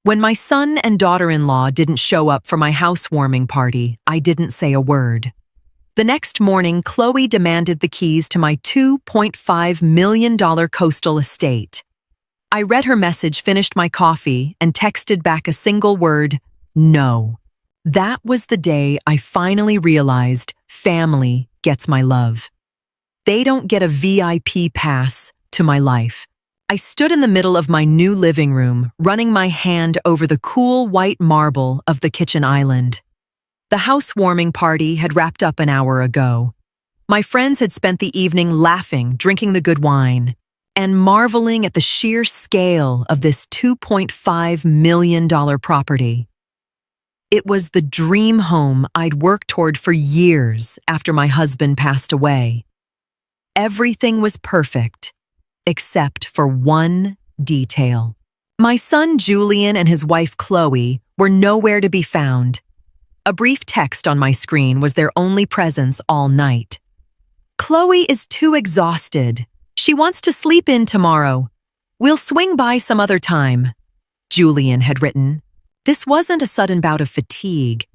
When my son and daughter-in-law didn't show up for my housewarming party, I didn't say a word. The next morning, Chloe demanded the keys to my $2.5 million coastal estate. I read her message, finished my coffee, and texted back a single word, no. That was the day I finally realized family gets my love. They don't get a VIP pass to my life. I stood in the middle of my new living room, running my hand over the cool white marble of the kitchen island. The housewarming party had wrapped up an hour ago. My friends had spent the evening laughing, drinking the good wine, and marveling at the sheer scale of this $2.5 million property. It was the dream home I'd worked toward for years after my husband passed away. Everything was perfect, except for one detail. My son Julian and his wife Chloe were nowhere to be found. A brief text on my screen was their only presence all night. Chloe is too exhausted. She wants to sleep in tomorrow. We'll swing by some other time, Julian had written. This wasn't a sudden bout of fatigue.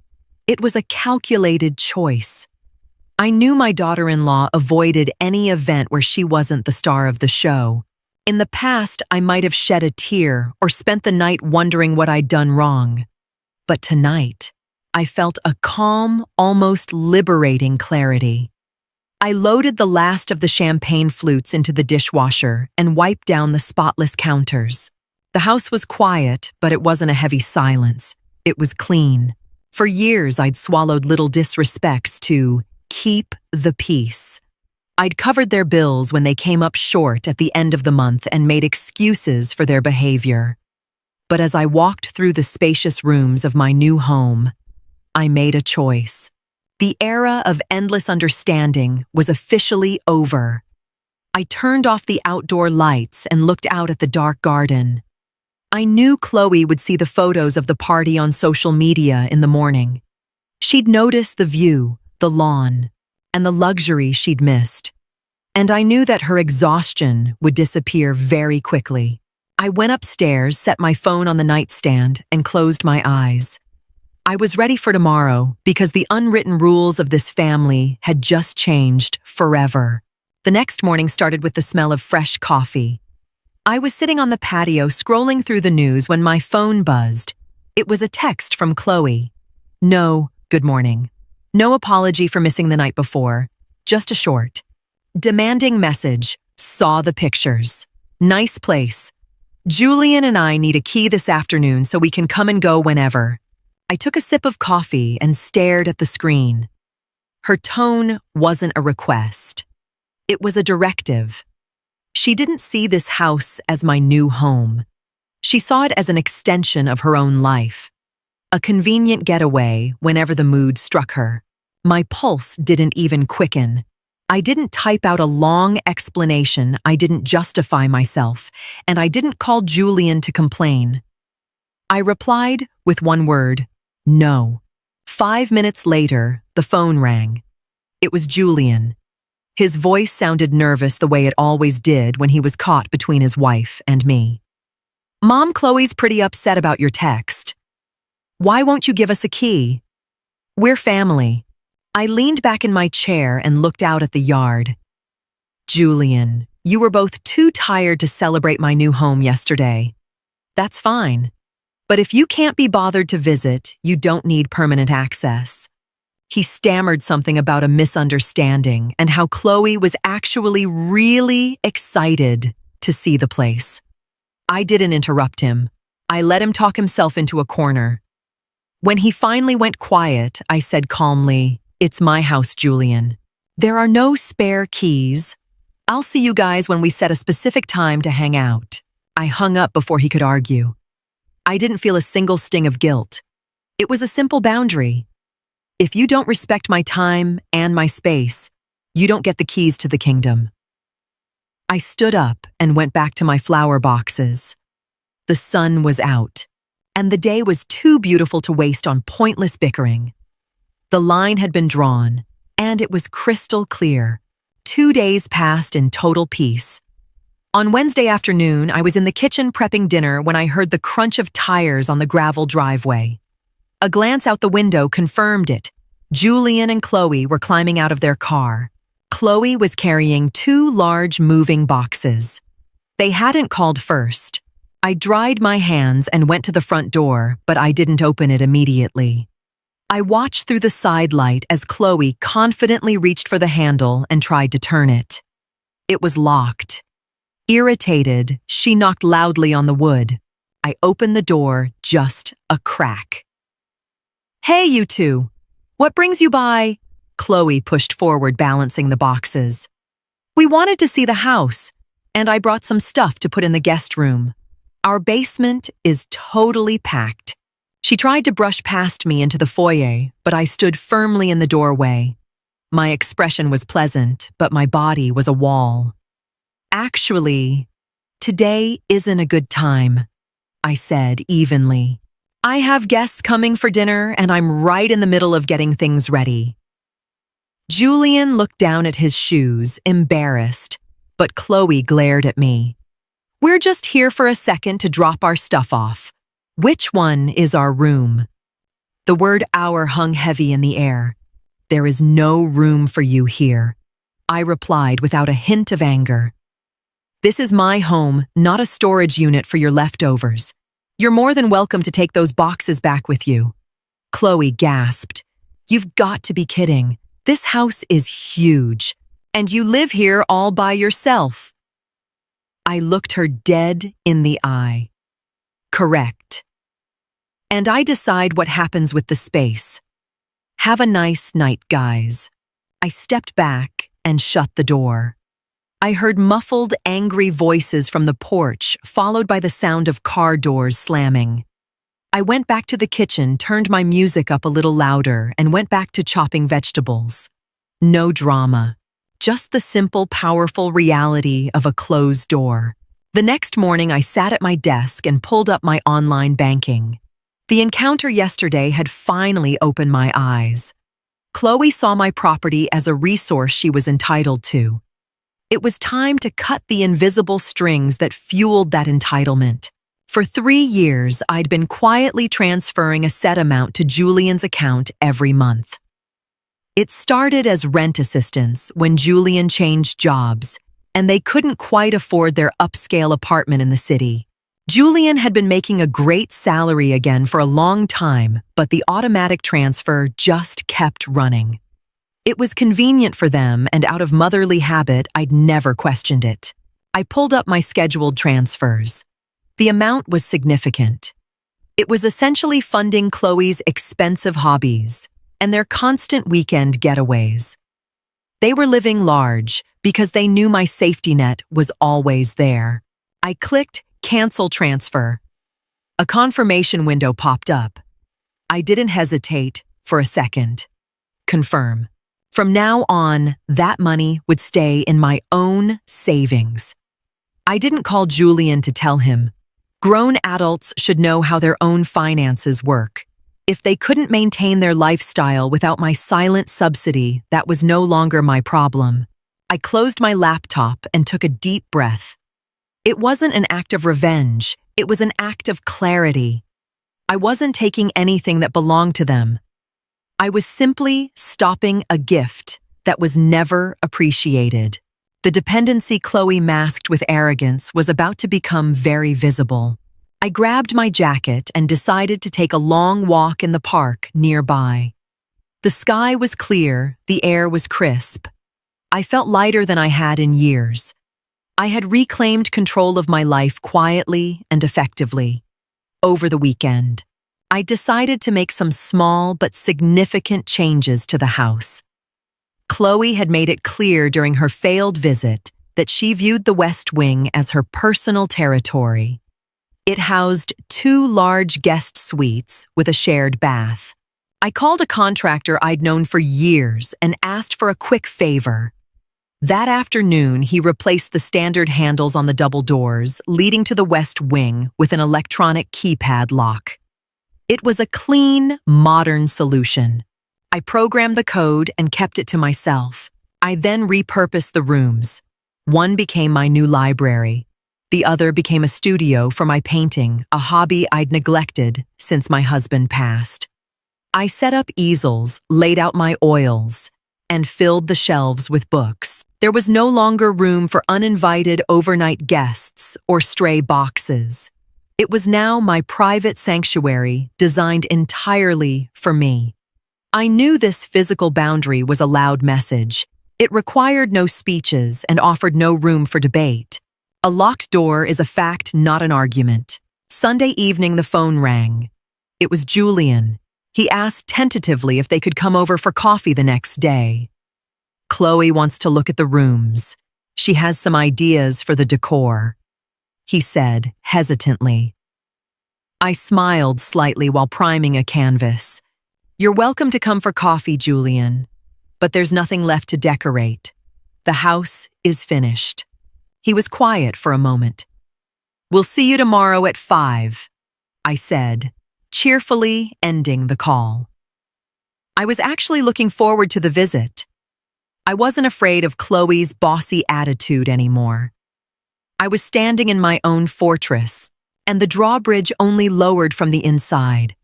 It was a calculated choice. I knew my daughter-in-law avoided any event where she wasn't the star of the show. In the past, I might have shed a tear or spent the night wondering what I'd done wrong. But tonight, I felt a calm, almost liberating clarity. I loaded the last of the champagne flutes into the dishwasher and wiped down the spotless counters. The house was quiet, but it wasn't a heavy silence. It was clean. For years, I'd swallowed little disrespects to keep the peace. I'd covered their bills when they came up short at the end of the month and made excuses for their behavior. But as I walked through the spacious rooms of my new home, I made a choice. The era of endless understanding was officially over. I turned off the outdoor lights and looked out at the dark garden. I knew Chloe would see the photos of the party on social media in the morning. She'd notice the view, the lawn, and the luxury she'd missed. And I knew that her exhaustion would disappear very quickly. I went upstairs, set my phone on the nightstand, and closed my eyes. I was ready for tomorrow because the unwritten rules of this family had just changed forever. The next morning started with the smell of fresh coffee. I was sitting on the patio scrolling through the news when my phone buzzed. It was a text from Chloe. No, good morning. No apology for missing the night before. Just a short, demanding message. Saw the pictures. Nice place. Julian and I need a key this afternoon so we can come and go whenever. I took a sip of coffee and stared at the screen. Her tone wasn't a request. It was a directive. She didn't see this house as my new home. She saw it as an extension of her own life. A convenient getaway whenever the mood struck her. My pulse didn't even quicken. I didn't type out a long explanation. I didn't justify myself, and I didn't call Julian to complain. I replied with one word. No. 5 minutes later, the phone rang. It was Julian. His voice sounded nervous the way it always did when he was caught between his wife and me. Mom, Chloe's pretty upset about your text. Why won't you give us a key? We're family. I leaned back in my chair and looked out at the yard. Julian, you were both too tired to celebrate my new home yesterday. That's fine. But if you can't be bothered to visit, you don't need permanent access. He stammered something about a misunderstanding and how Chloe was actually really excited to see the place. I didn't interrupt him. I let him talk himself into a corner. When he finally went quiet, I said calmly, "It's my house, Julian. There are no spare keys. I'll see you guys when we set a specific time to hang out." I hung up before he could argue. I didn't feel a single sting of guilt. It was a simple boundary. If you don't respect my time and my space, you don't get the keys to the kingdom. I stood up and went back to my flower boxes. The sun was out, and the day was too beautiful to waste on pointless bickering. The line had been drawn, and it was crystal clear. 2 days passed in total peace. On Wednesday afternoon, I was in the kitchen prepping dinner when I heard the crunch of tires on the gravel driveway. A glance out the window confirmed it. Julian and Chloe were climbing out of their car. Chloe was carrying 2 large moving boxes. They hadn't called first. I dried my hands and went to the front door, but I didn't open it immediately. I watched through the side light as Chloe confidently reached for the handle and tried to turn it. It was locked. Irritated, she knocked loudly on the wood. I opened the door just a crack. "Hey, you two! What brings you by?" Chloe pushed forward, balancing the boxes. "We wanted to see the house, and I brought some stuff to put in the guest room. Our basement is totally packed." She tried to brush past me into the foyer, but I stood firmly in the doorway. My expression was pleasant, but my body was a wall. "Actually, today isn't a good time," I said evenly. "I have guests coming for dinner, and I'm right in the middle of getting things ready." Julian looked down at his shoes, embarrassed, but Chloe glared at me. "We're just here for a second to drop our stuff off. Which one is our room?" The word "our" hung heavy in the air. "There is no room for you here," I replied without a hint of anger. "This is my home, not a storage unit for your leftovers. You're more than welcome to take those boxes back with you." Chloe gasped. "You've got to be kidding. This house is huge, and you live here all by yourself." I looked her dead in the eye. "Correct. And I decide what happens with the space. Have a nice night, guys." I stepped back and shut the door. I heard muffled, angry voices from the porch, followed by the sound of car doors slamming. I went back to the kitchen, turned my music up a little louder, and went back to chopping vegetables. No drama, just the simple, powerful reality of a closed door. The next morning, I sat at my desk and pulled up my online banking. The encounter yesterday had finally opened my eyes. Chloe saw my property as a resource she was entitled to. It was time to cut the invisible strings that fueled that entitlement. For 3 years, I'd been quietly transferring a set amount to Julian's account every month. It started as rent assistance when Julian changed jobs, and they couldn't quite afford their upscale apartment in the city. Julian had been making a great salary again for a long time, but the automatic transfer just kept running. It was convenient for them, and out of motherly habit, I'd never questioned it. I pulled up my scheduled transfers. The amount was significant. It was essentially funding Chloe's expensive hobbies and their constant weekend getaways. They were living large because they knew my safety net was always there. I clicked Cancel Transfer. A confirmation window popped up. I didn't hesitate for a second. Confirm. From now on, that money would stay in my own savings. I didn't call Julian to tell him. Grown adults should know how their own finances work. If they couldn't maintain their lifestyle without my silent subsidy, that was no longer my problem. I closed my laptop and took a deep breath. It wasn't an act of revenge, it was an act of clarity. I wasn't taking anything that belonged to them. I was simply stopping a gift that was never appreciated. The dependency Chloe masked with arrogance was about to become very visible. I grabbed my jacket and decided to take a long walk in the park nearby. The sky was clear, the air was crisp. I felt lighter than I had in years. I had reclaimed control of my life quietly and effectively. Over the weekend, I decided to make some small but significant changes to the house. Chloe had made it clear during her failed visit that she viewed the West Wing as her personal territory. It housed 2 large guest suites with a shared bath. I called a contractor I'd known for years and asked for a quick favor. That afternoon, he replaced the standard handles on the double doors leading to the West Wing with an electronic keypad lock. It was a clean, modern solution. I programmed the code and kept it to myself. I then repurposed the rooms. One became my new library. The other became a studio for my painting, a hobby I'd neglected since my husband passed. I set up easels, laid out my oils, and filled the shelves with books. There was no longer room for uninvited overnight guests or stray boxes. It was now my private sanctuary designed entirely for me. I knew this physical boundary was a loud message. It required no speeches and offered no room for debate. A locked door is a fact, not an argument. Sunday evening, the phone rang. It was Julian. He asked tentatively if they could come over for coffee the next day. Chloe wants to look at the rooms. She has some ideas for the decor, he said hesitantly. I smiled slightly while priming a canvas. You're welcome to come for coffee, Julian, but there's nothing left to decorate. The house is finished. He was quiet for a moment. We'll see you tomorrow at 5, I said, cheerfully ending the call. I was actually looking forward to the visit. I wasn't afraid of Chloe's bossy attitude anymore. I was standing in my own fortress, and the drawbridge only lowered from the inside.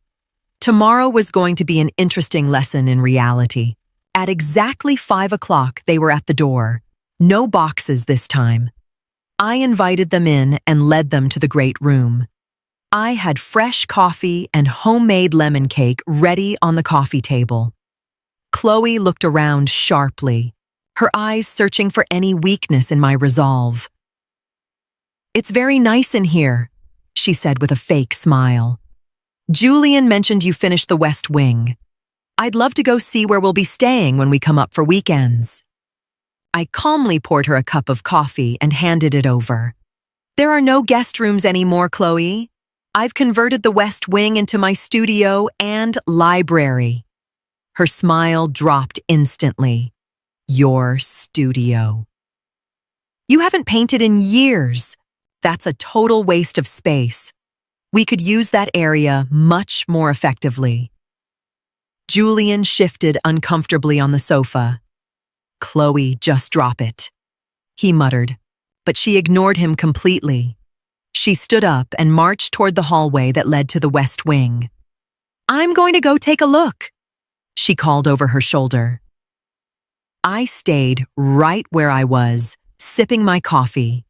Tomorrow was going to be an interesting lesson in reality. At exactly 5 o'clock, they were at the door. No boxes this time. I invited them in and led them to the great room. I had fresh coffee and homemade lemon cake ready on the coffee table. Chloe looked around sharply, her eyes searching for any weakness in my resolve. It's very nice in here, she said with a fake smile. Julian mentioned you finished the West Wing. I'd love to go see where we'll be staying when we come up for weekends. I calmly poured her a cup of coffee and handed it over. There are no guest rooms anymore, Chloe. I've converted the West Wing into my studio and library. Her smile dropped instantly. Your studio. You haven't painted in years. That's a total waste of space. We could use that area much more effectively. Julian shifted uncomfortably on the sofa. Chloe, just drop it, he muttered, but she ignored him completely. She stood up and marched toward the hallway that led to the West Wing. I'm going to go take a look, she called over her shoulder. I stayed right where I was, sipping my coffee.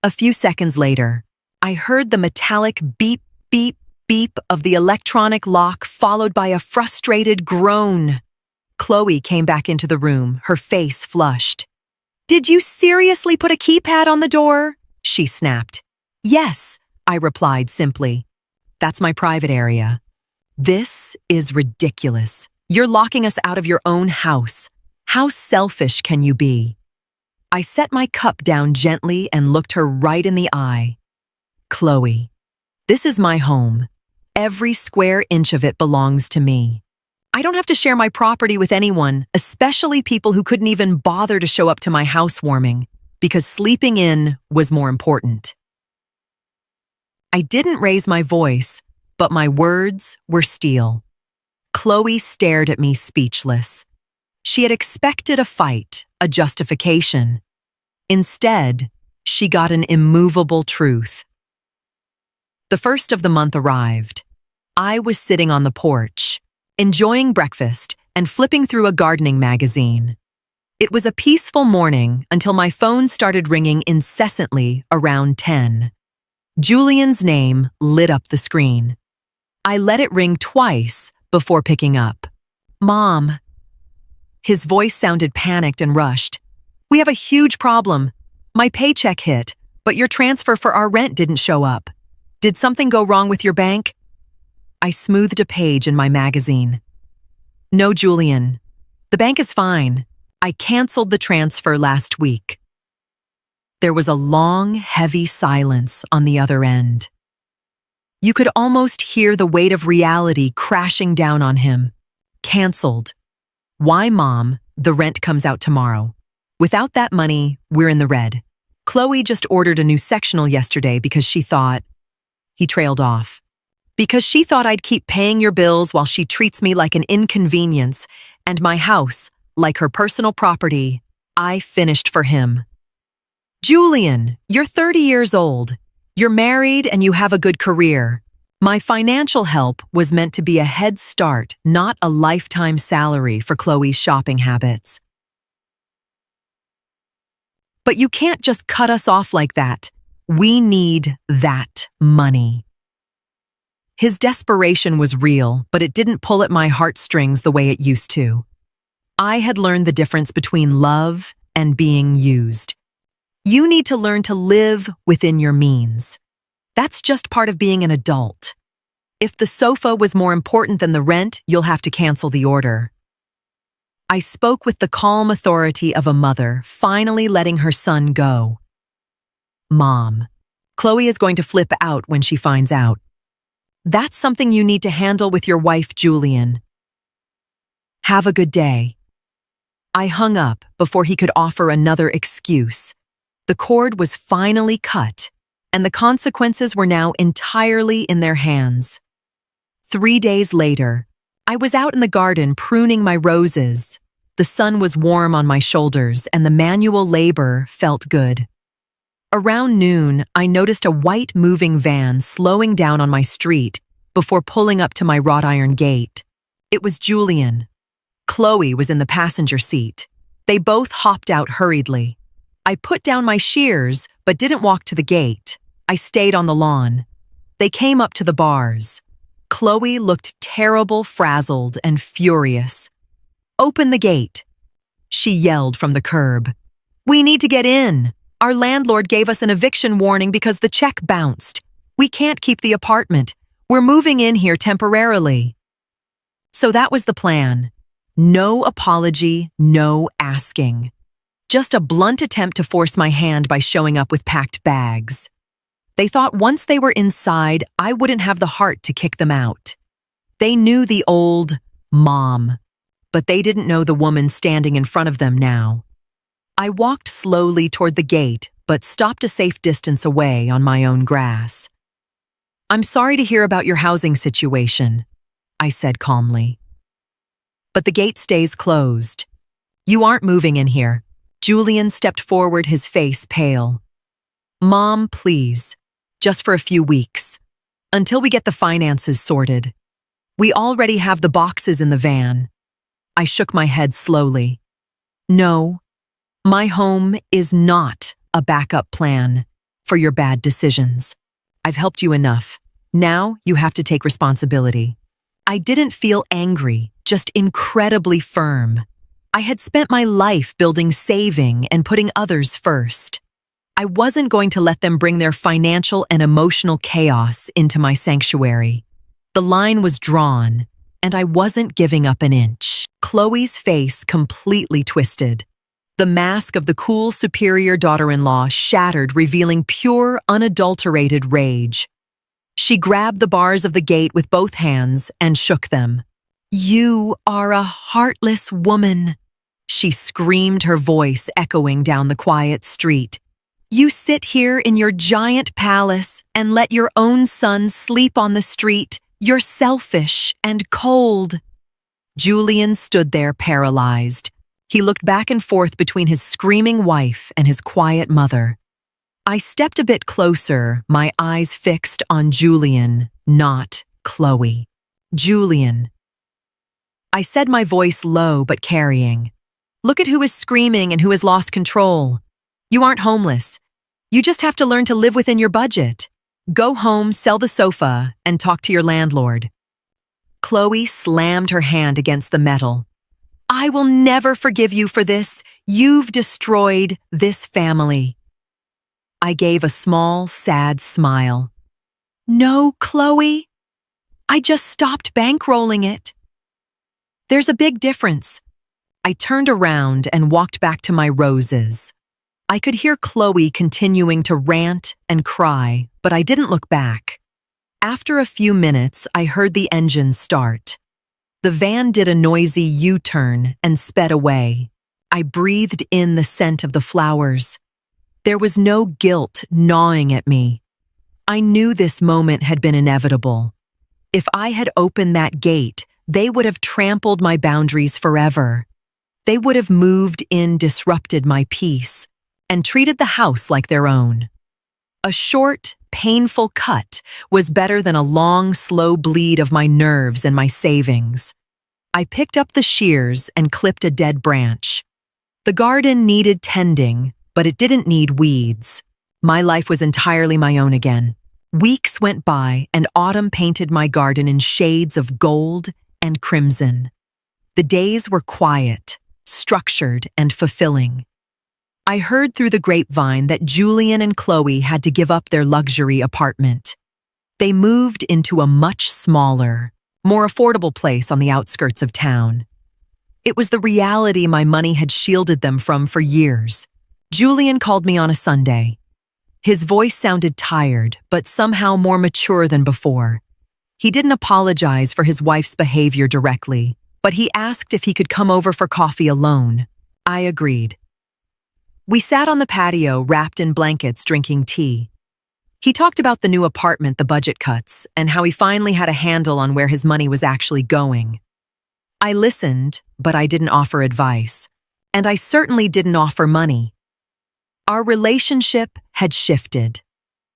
A few seconds later, I heard the metallic beep, beep, beep of the electronic lock followed by a frustrated groan. Chloe came back into the room, her face flushed. Did you seriously put a keypad on the door? She snapped. Yes, I replied simply. That's my private area. This is ridiculous. You're locking us out of your own house. How selfish can you be? I set my cup down gently and looked her right in the eye. Chloe, this is my home. Every square inch of it belongs to me. I don't have to share my property with anyone, especially people who couldn't even bother to show up to my housewarming, because sleeping in was more important. I didn't raise my voice, but my words were steel. Chloe stared at me speechless. She had expected a fight, a justification. Instead, she got an immovable truth. The first of the month arrived. I was sitting on the porch, enjoying breakfast and flipping through a gardening magazine. It was a peaceful morning until my phone started ringing incessantly around 10. Julian's name lit up the screen. I let it ring twice before picking up. Mom. His voice sounded panicked and rushed. We have a huge problem. My paycheck hit, but your transfer for our rent didn't show up. Did something go wrong with your bank? I smoothed a page in my magazine. No, Julian. The bank is fine. I canceled the transfer last week. There was a long, heavy silence on the other end. You could almost hear the weight of reality crashing down on him. Canceled. Why, Mom? The rent comes out tomorrow. Without that money, we're in the red. Chloe just ordered a new sectional yesterday because she thought... He trailed off. Because she thought I'd keep paying your bills while she treats me like an inconvenience, and my house, like her personal property, I finished for him. Julian, you're 30 years old. You're married and you have a good career. My financial help was meant to be a head start, not a lifetime salary for Chloe's shopping habits. But you can't just cut us off like that. We need that money. His desperation was real, but it didn't pull at my heartstrings the way it used to. I had learned the difference between love and being used. You need to learn to live within your means. That's just part of being an adult. If the sofa was more important than the rent, you'll have to cancel the order. I spoke with the calm authority of a mother, finally letting her son go. Mom, Chloe is going to flip out when she finds out. That's something you need to handle with your wife, Julian. Have a good day. I hung up before he could offer another excuse. The cord was finally cut, and the consequences were now entirely in their hands. 3 days later, I was out in the garden pruning my roses. The sun was warm on my shoulders, and the manual labor felt good. Around noon, I noticed a white moving van slowing down on my street before pulling up to my wrought iron gate. It was Julian. Chloe was in the passenger seat. They both hopped out hurriedly. I put down my shears, but didn't walk to the gate. I stayed on the lawn. They came up to the bars. Chloe looked terrible, frazzled, and furious. "Open the gate," she yelled from the curb. "We need to get in. Our landlord gave us an eviction warning because the check bounced. We can't keep the apartment. We're moving in here temporarily." So that was the plan. No apology, no asking. Just a blunt attempt to force my hand by showing up with packed bags. They thought once they were inside, I wouldn't have the heart to kick them out. They knew the old mom, but they didn't know the woman standing in front of them now. I walked slowly toward the gate, but stopped a safe distance away on my own grass. "I'm sorry to hear about your housing situation," I said calmly. "But the gate stays closed. You aren't moving in here." Julian stepped forward, his face pale. "Mom, please, just for a few weeks, until we get the finances sorted. We already have the boxes in the van." I shook my head slowly. "No, my home is not a backup plan for your bad decisions. I've helped you enough. Now you have to take responsibility." I didn't feel angry, just incredibly firm. I had spent my life building, saving, and putting others first. I wasn't going to let them bring their financial and emotional chaos into my sanctuary. The line was drawn, and I wasn't giving up an inch. Chloe's face completely twisted. The mask of the cool, superior daughter-in-law shattered, revealing pure, unadulterated rage. She grabbed the bars of the gate with both hands and shook them. "You are a heartless woman," she screamed, her voice echoing down the quiet street. "You sit here in your giant palace and let your own son sleep on the street. You're selfish and cold." Julian stood there paralyzed. He looked back and forth between his screaming wife and his quiet mother. I stepped a bit closer, my eyes fixed on Julian, not Chloe. "Julian." I said, my voice low but carrying. "Look at who is screaming and who has lost control. You aren't homeless. You just have to learn to live within your budget. Go home, sell the sofa, and talk to your landlord." Chloe slammed her hand against the metal. "I will never forgive you for this. You've destroyed this family." I gave a small, sad smile. "No, Chloe. I just stopped bankrolling it." "There's a big difference." I turned around and walked back to my roses. I could hear Chloe continuing to rant and cry, but I didn't look back. After a few minutes, I heard the engine start. The van did a noisy U-turn and sped away. I breathed in the scent of the flowers. There was no guilt gnawing at me. I knew this moment had been inevitable. If I had opened that gate, they would have trampled my boundaries forever. They would have moved in, disrupted my peace. and treated the house like their own. A short, painful cut was better than a long, slow bleed of my nerves and my savings. I picked up the shears and clipped a dead branch. The garden needed tending, but it didn't need weeds. My life was entirely my own again. Weeks went by, and autumn painted my garden in shades of gold and crimson. The days were quiet, structured, and fulfilling. I heard through the grapevine that Julian and Chloe had to give up their luxury apartment. They moved into a much smaller, more affordable place on the outskirts of town. It was the reality my money had shielded them from for years. Julian called me on a Sunday. His voice sounded tired, but somehow more mature than before. He didn't apologize for his wife's behavior directly, but he asked if he could come over for coffee alone. I agreed. We sat on the patio, wrapped in blankets, drinking tea. He talked about the new apartment, the budget cuts, and how he finally had a handle on where his money was actually going. I listened, but I didn't offer advice, and I certainly didn't offer money. Our relationship had shifted.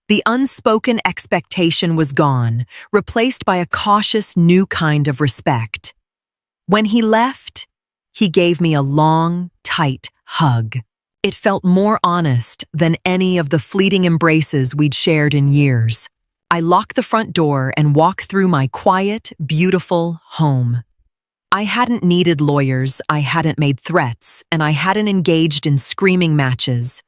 The unspoken expectation was gone, replaced by a cautious new kind of respect. When he left, he gave me a long, tight hug. It felt more honest than any of the fleeting embraces we'd shared in years. I locked the front door and walked through my quiet, beautiful home. I hadn't needed lawyers, I hadn't made threats, and I hadn't engaged in screaming matches.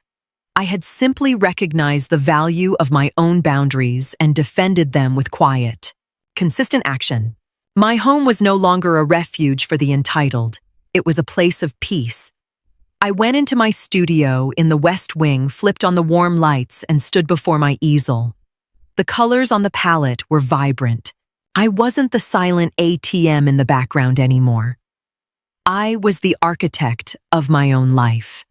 I had simply recognized the value of my own boundaries and defended them with quiet, consistent action. My home was no longer a refuge for the entitled. It was a place of peace. I went into my studio in the West Wing, flipped on the warm lights, and stood before my easel. The colors on the palette were vibrant. I wasn't the silent ATM in the background anymore. I was the architect of my own life.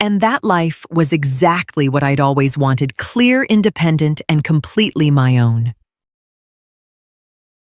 And that life was exactly what I'd always wanted: clear, independent, and completely my own.